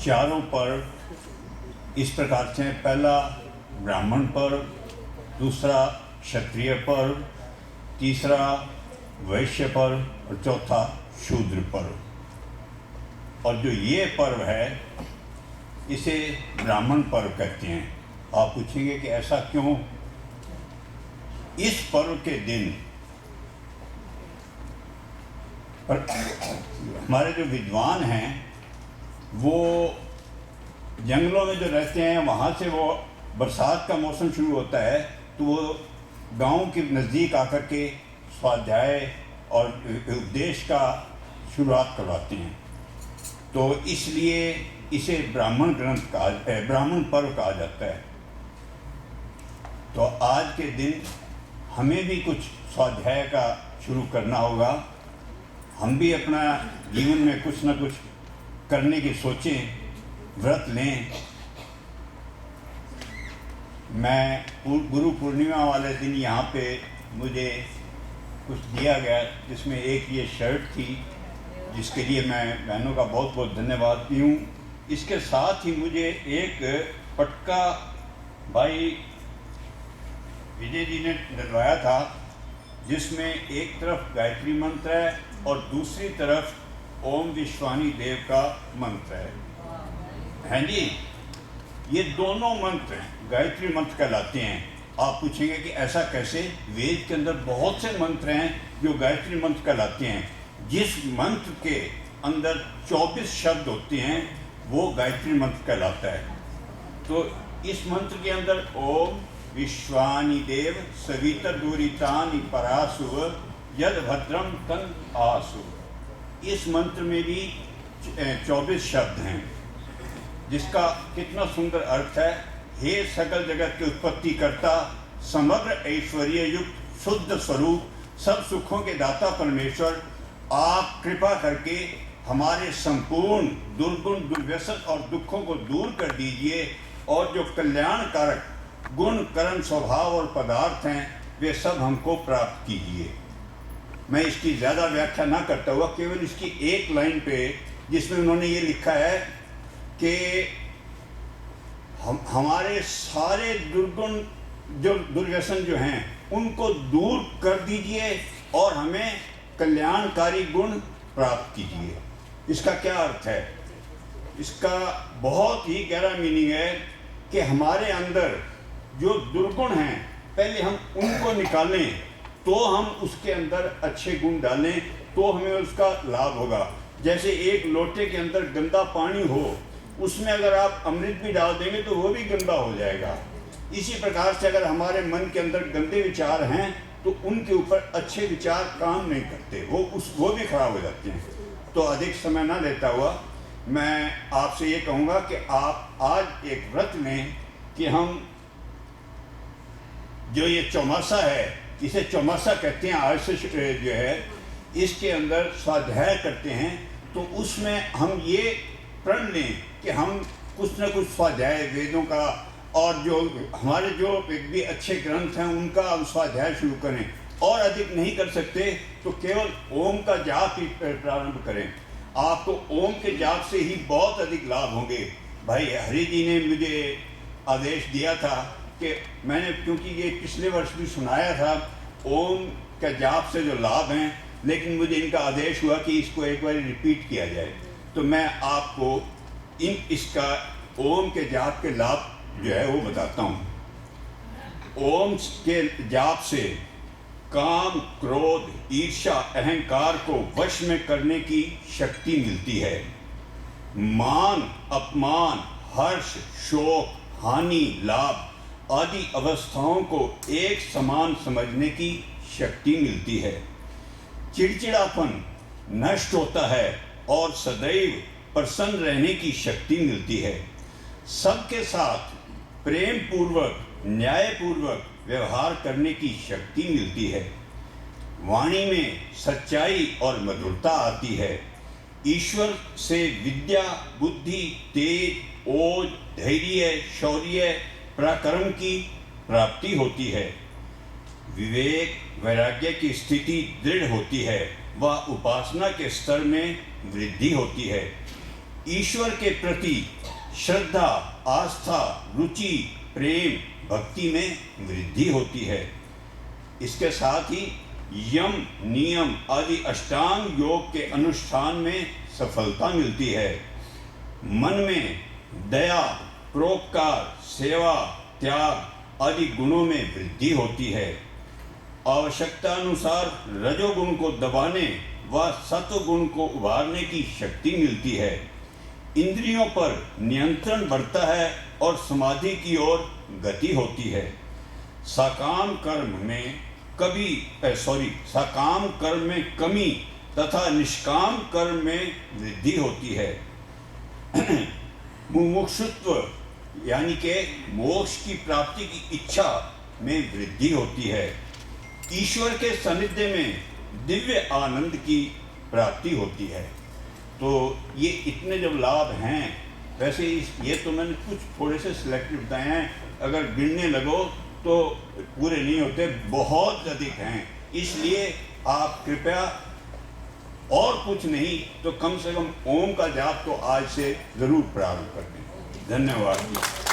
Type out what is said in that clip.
चारों पर्व इस प्रकार से हैं। पहला ब्राह्मण पर्व, दूसरा क्षत्रिय पर्व, तीसरा वैश्य पर्व और चौथा शूद्र पर्व। और जो ये पर्व है इसे ब्राह्मण पर्व कहते हैं। आप पूछेंगे कि ऐसा क्यों? इस पर्व के दिन पर हमारे जो विद्वान हैं वो जंगलों में जो रहते हैं, वहाँ से वो बरसात का मौसम शुरू होता है तो वो गांव के नज़दीक आकर के स्वाध्याय और उपदेश का शुरुआत करवाते हैं। तो इसलिए इसे ब्राह्मण पर्व कहा जाता है। तो आज के दिन हमें भी कुछ स्वाध्याय का शुरू करना होगा। हम भी अपना जीवन में कुछ न कुछ करने की सोचें, व्रत लें। मैं गुरु पूर्णिमा वाले दिन यहाँ पे मुझे कुछ दिया गया, जिसमें एक ये शर्ट थी, जिसके लिए मैं बहनों का बहुत बहुत धन्यवाद दी हूँ। इसके साथ ही मुझे एक पटका भाई विजय जी ने डलवाया था, जिसमें एक तरफ गायत्री मंत्र है और दूसरी तरफ ओम विश्वानी देव का मंत्र है जी। ये दोनों मंत्र गायत्री मंत्र कहलाते हैं। आप पूछेंगे कि ऐसा कैसे? वेद के अंदर बहुत से मंत्र हैं जो गायत्री मंत्र कहलाते हैं। जिस मंत्र के अंदर 24 शब्द होते हैं वो गायत्री मंत्र कहलाता है। तो इस मंत्र के अंदर ओम विश्वानि देव सवितर दूरितानि परासुव यद भद्रम तन आसु, इस मंत्र में भी 24 शब्द हैं, जिसका कितना सुंदर अर्थ है। हे सकल जगत के उत्पत्ति करता, समग्र ऐश्वर्य युक्त शुद्ध स्वरूप, सब सुखों के दाता परमेश्वर, आप कृपा करके हमारे संपूर्ण दुर्गुण दुर्व्यसन और दुखों को दूर कर दीजिए और जो कल्याणकारक गुण कर्म स्वभाव और पदार्थ हैं वे सब हमको प्राप्त कीजिए। मैं इसकी ज़्यादा व्याख्या ना करता हुआ केवल इसकी एक लाइन पे, जिसमें उन्होंने ये लिखा है कि हमारे सारे दुर्गुण जो दुर्व्यसन जो हैं उनको दूर कर दीजिए और हमें कल्याणकारी गुण प्राप्त कीजिए। इसका क्या अर्थ है? इसका बहुत ही गहरा मीनिंग है कि हमारे अंदर जो दुर्गुण हैं पहले हम उनको निकालें, तो हम उसके अंदर अच्छे गुण डालें तो हमें उसका लाभ होगा। जैसे एक लोटे के अंदर गंदा पानी हो, उसमें अगर आप अमृत भी डाल देंगे तो वो भी गंदा हो जाएगा। इसी प्रकार से अगर हमारे मन के अंदर गंदे विचार हैं तो उनके ऊपर अच्छे विचार काम नहीं करते, वो भी खराब हो जाते हैं। तो अधिक समय ना लेता हुआ मैं आपसे ये कहूँगा कि आप आज एक व्रत लें कि हम जो ये चौमासा है, इसे चौमासा कहते हैं, आज से जो है इसके अंदर स्वाध्याय करते हैं, तो उसमें हम ये प्रण लें कि हम कुछ न कुछ स्वाध्याय वेदों का और जो हमारे जो भी अच्छे ग्रंथ हैं उनका हम स्वाध्याय शुरू करें। और अधिक नहीं कर सकते तो केवल ओम का जाप ही प्रारंभ करें। आपको ओम के जाप से ही बहुत अधिक लाभ होंगे। भाई हरि जी ने मुझे आदेश दिया था कि मैंने, क्योंकि ये पिछले वर्ष भी सुनाया था ओम का जाप से जो लाभ हैं, लेकिन मुझे इनका आदेश हुआ कि इसको एक बार रिपीट किया जाए। तो मैं आपको इसका ओम के जाप के लाभ जो है वो बताता हूँ। ओम के जाप से काम, क्रोध, ईर्ष्या, अहंकार को वश में करने की शक्ति मिलती है। मान, अपमान, हर्ष, शोक, हानि, लाभ आदि अवस्थाओं को एक समान समझने की शक्ति मिलती है। चिड़चिड़ापन नष्ट होता है और सदैव प्रसन्न रहने की शक्ति मिलती है। सबके साथ प्रेम पूर्वक, न्याय पूर्वक व्यवहार करने की शक्ति मिलती है। वाणी में सच्चाई और मधुरता आती है। ईश्वर से विद्या, बुद्धि, तेज, ओज, धैर्य, शौर्य, पराक्रम की प्राप्ति होती है। विवेक, वैराग्य की स्थिति दृढ़ होती है व उपासना के स्तर में वृद्धि होती है। ईश्वर के प्रति श्रद्धा, आस्था, रुचि, प्रेम, भक्ति में वृद्धि होती है। इसके साथ ही यम, नियम आदि अष्टांग योग के अनुष्ठान में सफलता मिलती है। मन में दया, परोपकार, सेवा, त्याग आदि गुणों में वृद्धि होती है। आवश्यकता अनुसार रजोगुण को दबाने व सत्वगुण को उभारने की शक्ति मिलती है। इंद्रियों पर नियंत्रण बढ़ता है और समाधि की ओर गति होती है। सकाम कर्म में कमी तथा निष्काम कर्म में वृद्धि होती है। मुमुक्षुत्व यानी कि मोक्ष की प्राप्ति की इच्छा में वृद्धि होती है। ईश्वर के सानिध्य में दिव्य आनंद की प्राप्ति होती है। तो ये इतने जब लाभ हैं, वैसे ये तो मैंने कुछ थोड़े से सिलेक्टिव बताए हैं, अगर गिनने लगो तो पूरे नहीं होते, बहुत अधिक हैं। इसलिए आप कृपया और कुछ नहीं तो कम से कम ओम का जाप तो आज से ज़रूर प्रारंभ कर दें। धन्यवाद।